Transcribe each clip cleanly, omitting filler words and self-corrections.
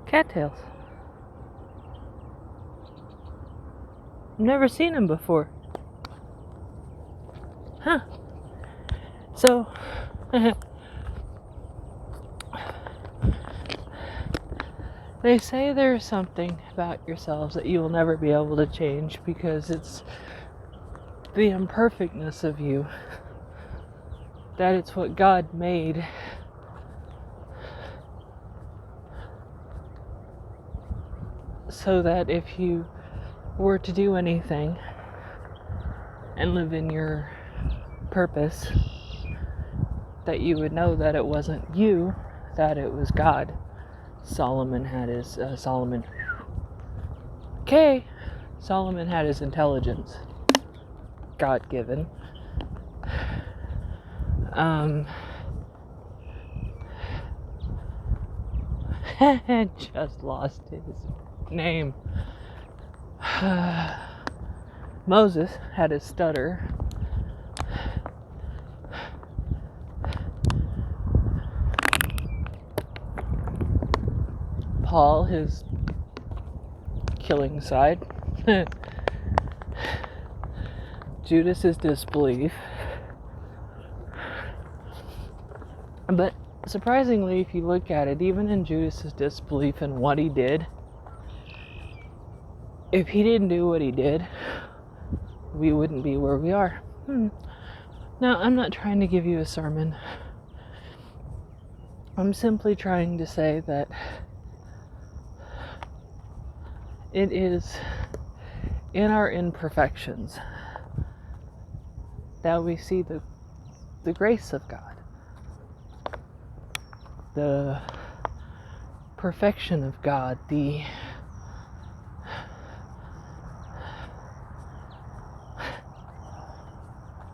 Cattails. I've never seen them before. Huh. So, they say there's something about yourselves that you will never be able to change because it's the imperfectness of you. That it's what God made. So that if you were to do anything and live in your purpose, that you would know that it wasn't you, that it was God. Solomon had his Solomon had his intelligence, God-given. Just lost his name. Moses had his stutter. Paul, his killing side. Judas, his disbelief. But surprisingly, if you look at it, even in Judas's disbelief in what he did, if he didn't do what he did, we wouldn't be where we are. Now, I'm not trying to give you a sermon. I'm simply trying to say that it is in our imperfections that we see the grace of God, the perfection of God, the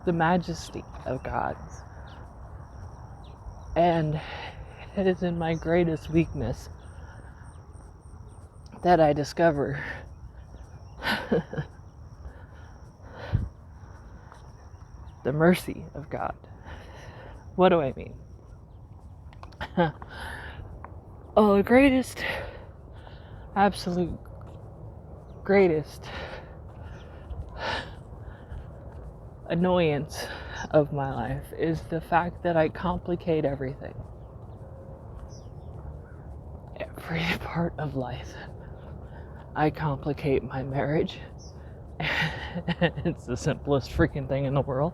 majesty of God. And it is in my greatest weakness that I discover the mercy of God. What do I mean? The greatest, absolute greatest annoyance of my life is the fact that I complicate everything. Every part of life. I complicate my marriage. It's the simplest freaking thing in the world.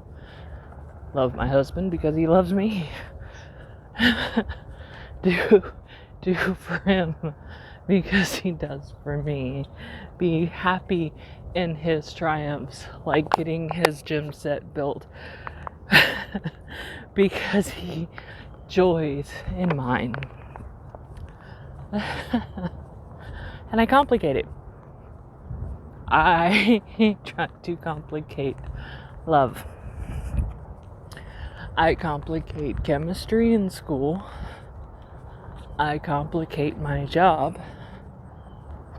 Love my husband because he loves me. Do for him because he does for me. Be happy in his triumphs, like getting his gym set built, because he joys in mine. And I complicate it. I try to complicate love. I complicate chemistry in school. I complicate my job,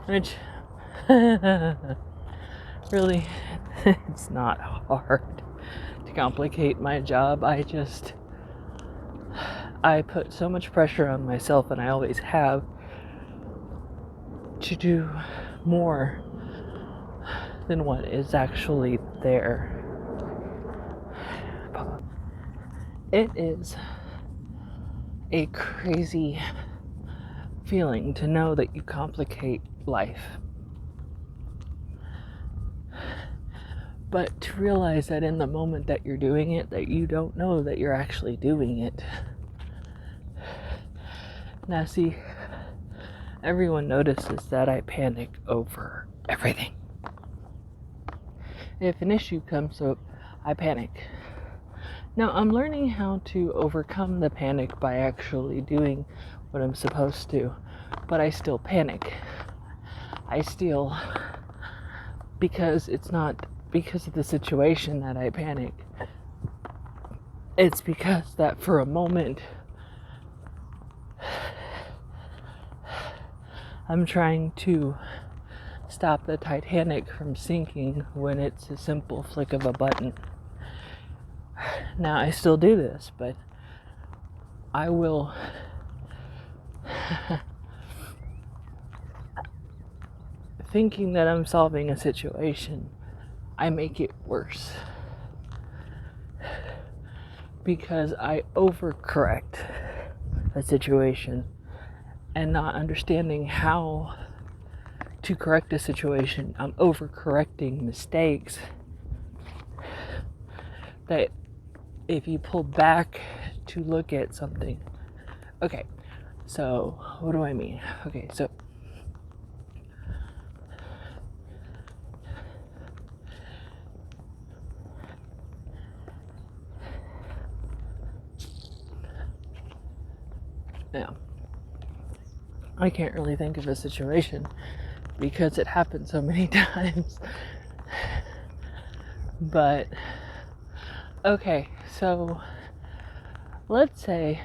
which really, it's not hard to complicate my job. I put so much pressure on myself, and I always have, to do more than what is actually there. It is a crazy feeling to know that you complicate life. But to realize that in the moment that you're doing it, that you don't know that you're actually doing it. Now see, everyone notices that I panic over everything. If an issue comes up, I panic. Now I'm learning how to overcome the panic by actually doing what I'm supposed to, but I still panic. Because it's not because of the situation that I panic. It's because that for a moment I'm trying to stop the Titanic from sinking when it's a simple flick of a button. Now I still do this, but I will thinking that I'm solving a situation, I make it worse. Because I overcorrect a situation and not understanding how to correct a situation. I'm overcorrecting mistakes that if you pull back to look at something. Okay, so what do I mean? Okay, so now I can't really think of a situation because it happened so many times. But okay, so let's say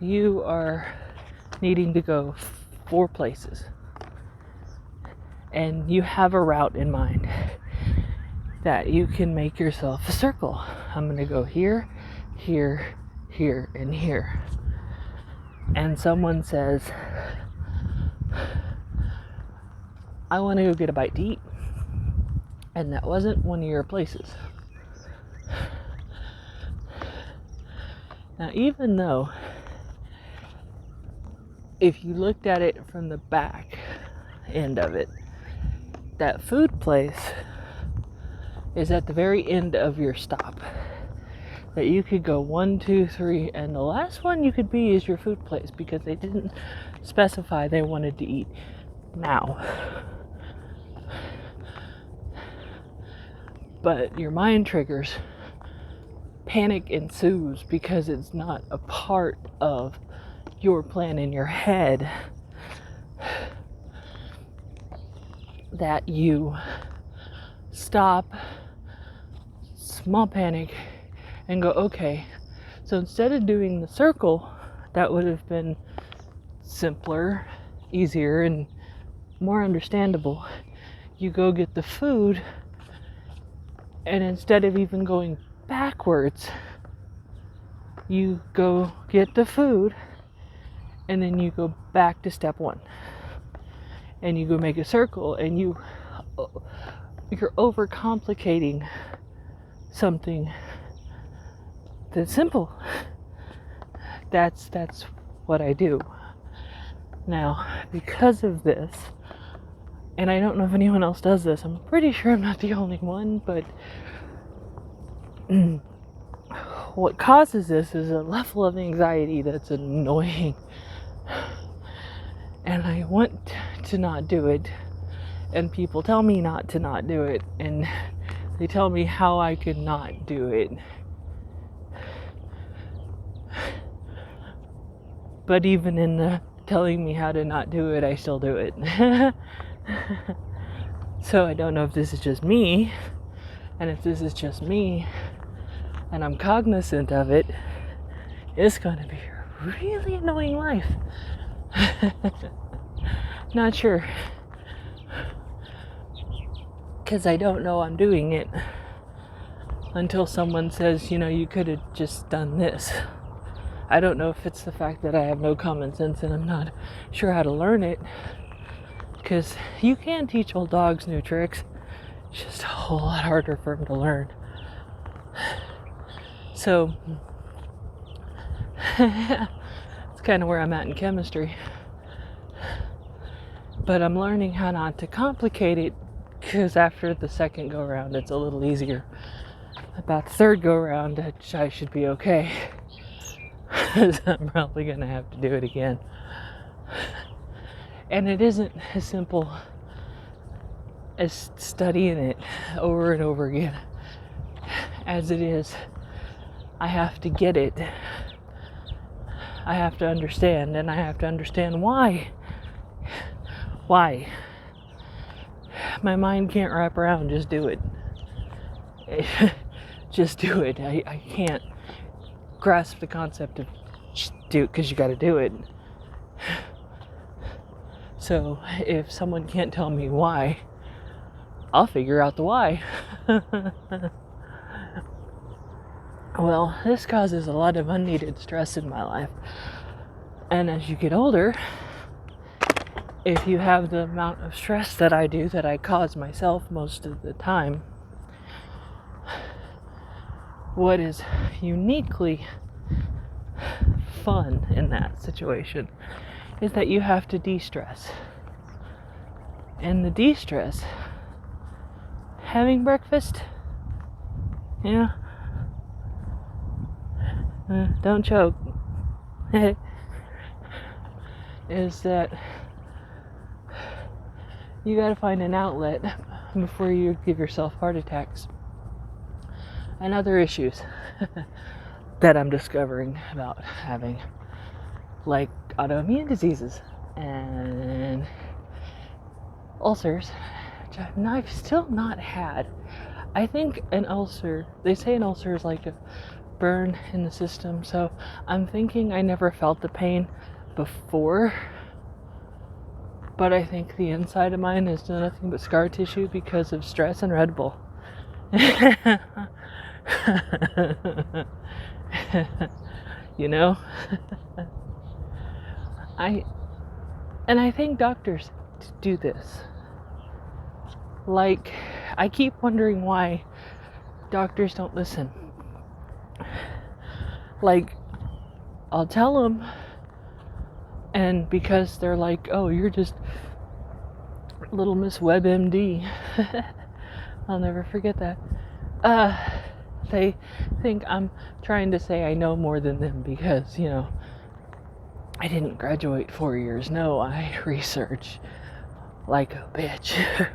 you are needing to go 4 places and you have a route in mind that you can make yourself a circle. I'm going to go here, here, here, and here. And someone says, I want to go get a bite to eat. And that wasn't one of your places. Now, even though if you looked at it from the back end of it, that food place is at the very end of your stop. That you could go 1, 2, 3, and the last one you could be is your food place because they didn't specify they wanted to eat now. But your mind triggers, panic ensues because it's not a part of your plan in your head that you stop, small panic, and go, okay, so instead of doing the circle, that would have been simpler, easier, and more understandable. You go get the food, and instead of even going backwards, you go get the food, and then you go back to step 1. And you go make a circle, and you're overcomplicating something that's simple. That's what I do. Now, because of this, and I don't know if anyone else does this, I'm pretty sure I'm not the only one, but what causes this is a level of anxiety that's annoying. And I want to not do it, and people tell me not do it, and they tell me how I could not do it. But even in the telling me how to not do it, I still do it. So I don't know if this is just me, and if this is just me, and I'm cognizant of it, it's gonna be a really annoying life. Not sure. Because I don't know I'm doing it until someone says, you could have just done this. I don't know if it's the fact that I have no common sense and I'm not sure how to learn it. Because you can teach old dogs new tricks. It's just a whole lot harder for them to learn. So, it's kind of where I'm at in chemistry. But I'm learning how not to complicate it, because after the second go around it's a little easier. About the third go around I should be okay. I'm probably going to have to do it again. And it isn't as simple as studying it over and over again as it is. I have to get it. I have to understand, and I have to understand why. Why? My mind can't wrap around, just do it. Just do it. I can't grasp the concept of just do it because you got to do it. So if someone can't tell me why, I'll figure out the why. Well, this causes a lot of unneeded stress in my life. And as you get older, if you have the amount of stress that I do, that I cause myself most of the time, what is uniquely fun in that situation is that you have to de-stress. And the de-stress, having breakfast, don't choke, is that you gotta find an outlet before you give yourself heart attacks and other issues that I'm discovering about having, like autoimmune diseases and ulcers, which I've still not had. I think an ulcer, they say an ulcer is like a burn in the system, so I'm thinking I never felt the pain before, but I think the inside of mine is nothing but scar tissue because of stress and Red Bull. You know? I think doctors do this. Like, I keep wondering why doctors don't listen. Like, I'll tell them, and because they're like, oh, you're just little Miss WebMD. I'll never forget that. They think I'm trying to say I know more than them because, I didn't graduate 4 years. No, I research like a bitch.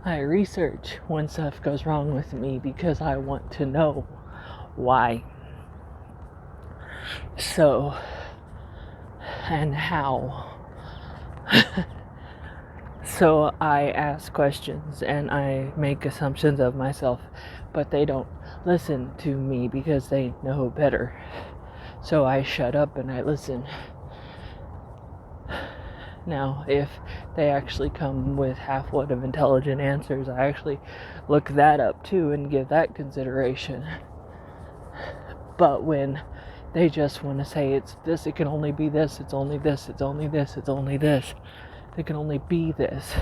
I research when stuff goes wrong with me because I want to know why. So, and how. So I ask questions and I make assumptions of myself, but they don't listen to me because they know better. So I shut up and I listen. Now, if they actually come with half-what of intelligent answers, I actually look that up too and give that consideration. But when they just want to say it's this, it can only be this, it's only this, it's only this, it's only this, it can only be this,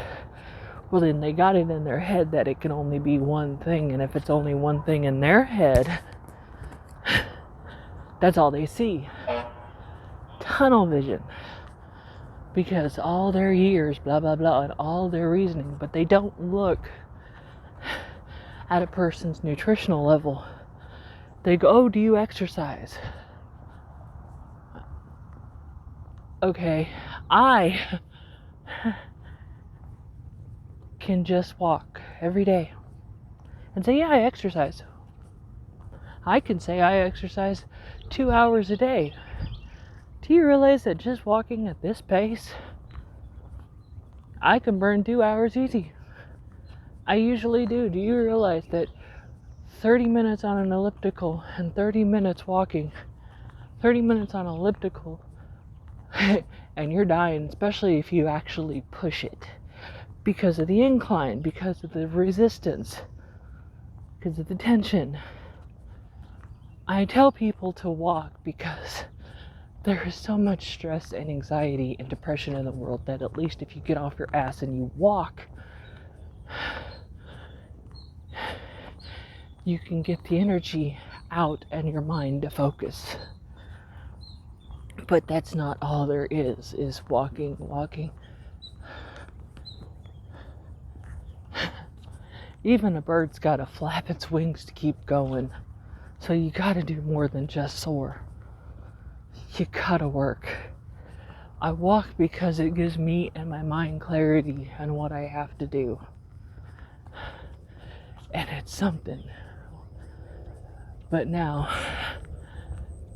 well, then they got it in their head that it can only be one thing, and if it's only one thing in their head, that's all they see. Tunnel vision. Because all their years, blah, blah, blah, and all their reasoning, but they don't look at a person's nutritional level. They go, oh, do you exercise? Okay, I can just walk every day and say, yeah, I exercise. I can say I exercise 2 hours a day. Do you realize that just walking at this pace, I can burn 2 hours easy? I usually do. Do you realize that 30 minutes on an elliptical and 30 minutes walking, 30 minutes on an elliptical, and you're dying, especially if you actually push it, because of the incline, because of the resistance, because of the tension. I tell people to walk because there is so much stress and anxiety and depression in the world that at least if you get off your ass and you walk, you can get the energy out and your mind to focus. But that's not all there is walking. Even a bird's gotta flap its wings to keep going. So you gotta do more than just soar. You gotta work. I walk because it gives me and my mind clarity on what I have to do. And it's something. But now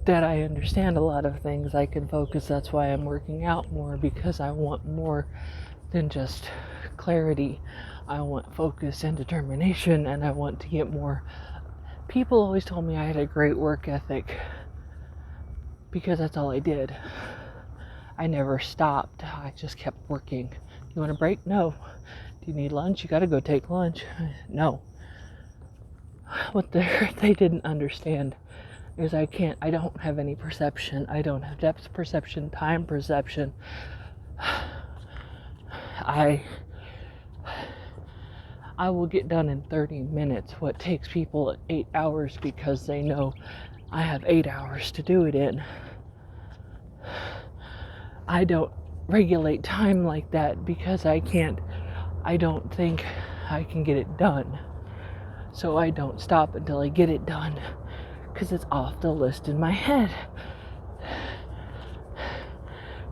that I understand a lot of things, I can focus. That's why I'm working out more, because I want more than just clarity. I want focus and determination, and I want to get more. People always told me I had a great work ethic because that's all I did. I never stopped. I just kept working. You want a break? No. Do you need lunch? You gotta go take lunch. No. What they didn't understand is I don't have any perception. I don't have depth perception, time perception, I will get done in 30 minutes what takes people 8 hours because they know I have 8 hours to do it in. I don't regulate time like that because I don't think I can get it done. So I don't stop until I get it done because it's off the list in my head.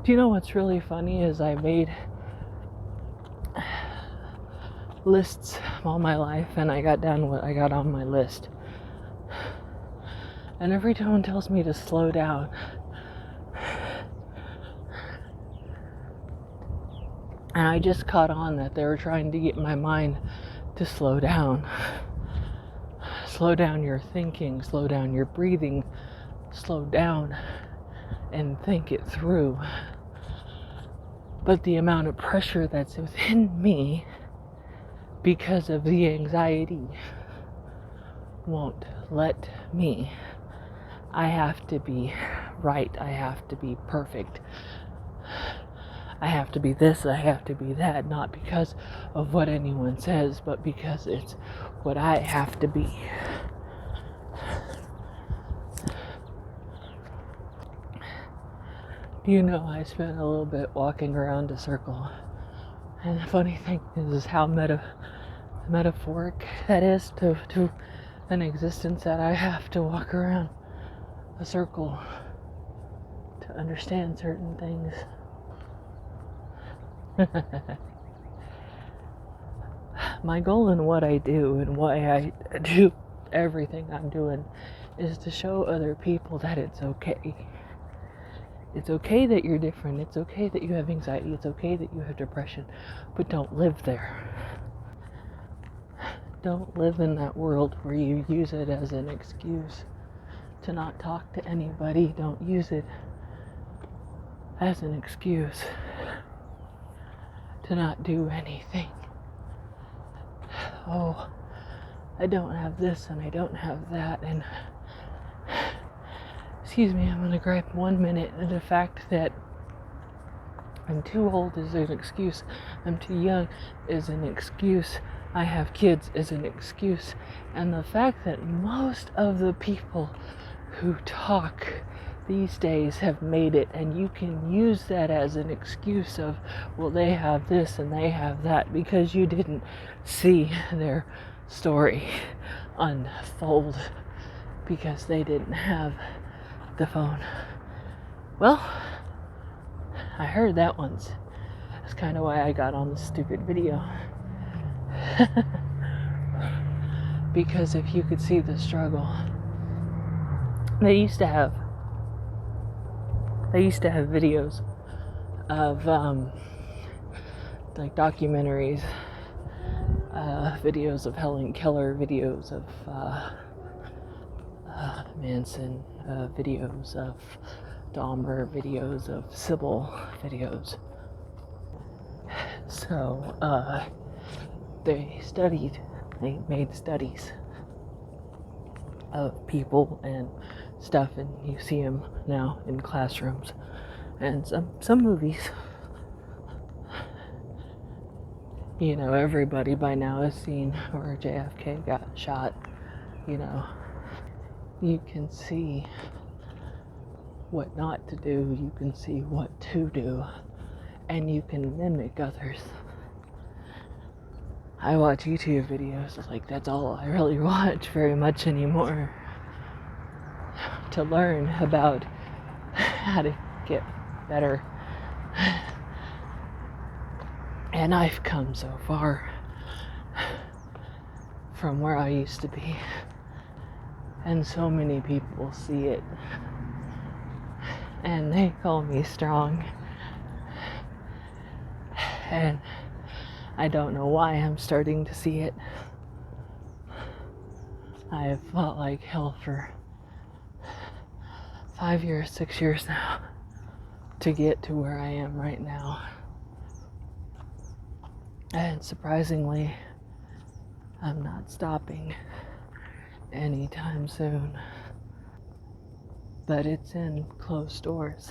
Do you know what's really funny is I made lists all my life and I got down what I got on my list. And every time someone tells me to slow down, and I just caught on that they were trying to get my mind to slow down. Slow down your thinking, slow down your breathing, slow down and think it through. But the amount of pressure that's within me because of the anxiety won't let me. I have to be right. I have to be perfect. I have to be this, I have to be that, not because of what anyone says, but because it's what I have to be. You know, I spent a little bit walking around a circle, and the funny thing is how metaphoric that is to an existence that I have to walk around a circle to understand certain things. My goal in what I do and why I do everything I'm doing is to show other people that it's okay. It's okay that you're different. It's okay that you have anxiety. It's okay that you have depression. But don't live there. Don't live in that world where you use it as an excuse to not talk to anybody. Don't use it as an excuse to not do anything. Oh, I don't have this and I don't have that, and excuse me, I'm gonna gripe 1 minute. And the fact that I'm too old is an excuse, I'm too young is an excuse, I have kids is an excuse, and the fact that most of the people who talk these days have made it, and you can use that as an excuse of, well, they have this and they have that because you didn't see their story unfold because they didn't have the phone. Well, I heard that once. That's kind of why I got on this stupid video. Because if you could see the struggle, they used to have videos of like documentaries, videos of Helen Keller, videos of Manson, videos of Dahmer, videos of Sybil, videos. So they made studies of people and stuff, and you see them now in classrooms and some movies. You know, everybody by now has seen where JFK got shot. You know, you can see what not to do, you can see what to do, and you can mimic others. I watch YouTube videos, like that's all I really watch very much anymore, to learn about how to get better. And I've come so far from where I used to be, and so many people see it and they call me strong, and I don't know why I'm starting to see it. I have fought like hell for 5 years, 6 years now to get to where I am right now. And surprisingly, I'm not stopping anytime soon. But it's in closed doors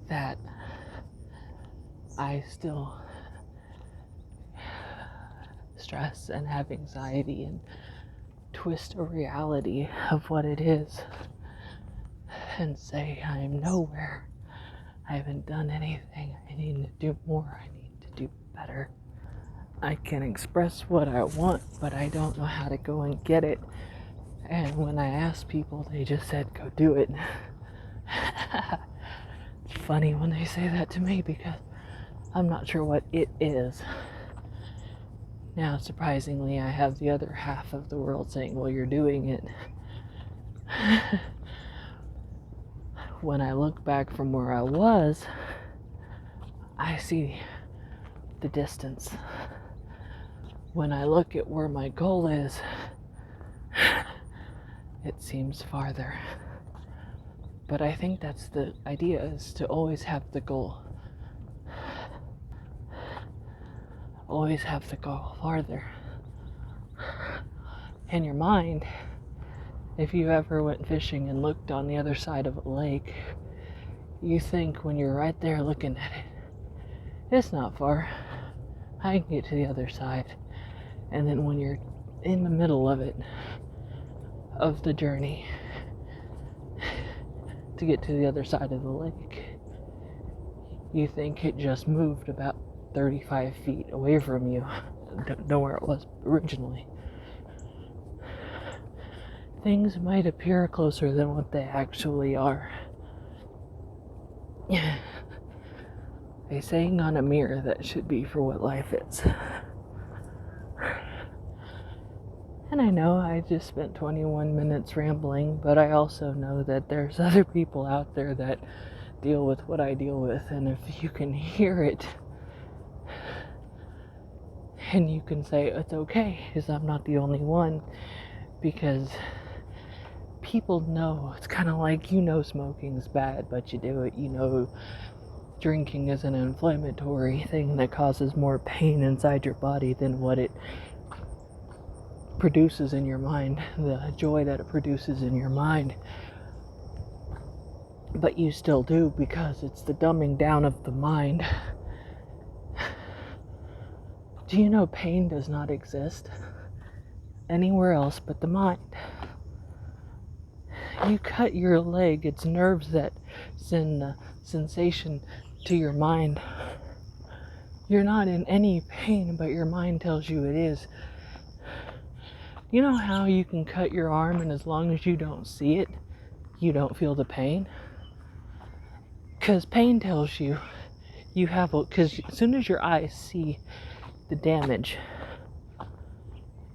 that I still stress and have anxiety and twist a reality of what it is and say I'm nowhere. I haven't done anything. I need to do more. I need to do better. I can express what I want, but I don't know how to go and get it. And when I asked people, they just said, go do it. It's funny when they say that to me because I'm not sure what it is. Now, surprisingly, I have the other half of the world saying, well, you're doing it. When I look back from where I was, I see the distance. When I look at where my goal is, it seems farther. But I think that's the idea, is to always have the goal. Always have the goal farther. In your mind, if you ever went fishing and looked on the other side of a lake, you think when you're right there looking at it, it's not far. I can get to the other side. And then when you're in the middle of it, of the journey to get to the other side of the lake, you think it just moved about 35 feet away from you. Don't know where it was originally. Things might appear closer than what they actually are. A saying on a mirror that should be for what life is. And I know I just spent 21 minutes rambling, but I also know that there's other people out there that deal with what I deal with, and if you can hear it, and you can say it's okay, because I'm not the only one, because people know. It's kind of like, smoking's bad, but you do it. Drinking is an inflammatory thing that causes more pain inside your body than what it produces in your mind, the joy that it produces in your mind. But you still do, because it's the dumbing down of the mind. Do you know pain does not exist anywhere else but the mind? You cut your leg, it's nerves that send the sensation to your mind. You're not in any pain, but your mind tells you it is. You know how you can cut your arm, and as long as you don't see it, you don't feel the pain? Because pain tells you have, because as soon as your eyes see the damage,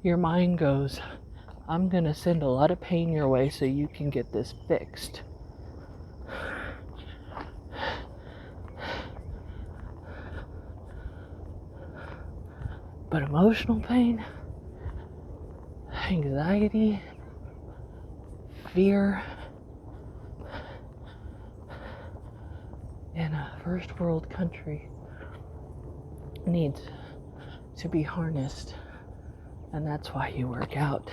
your mind goes, I'm going to send a lot of pain your way so you can get this fixed. But emotional pain, anxiety, fear, in a first world country needs to be harnessed. And that's why you work out.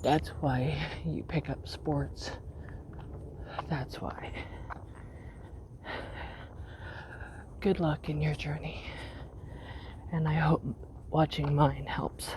That's why you pick up sports. That's why. Good luck in your journey. And I hope watching mine helps.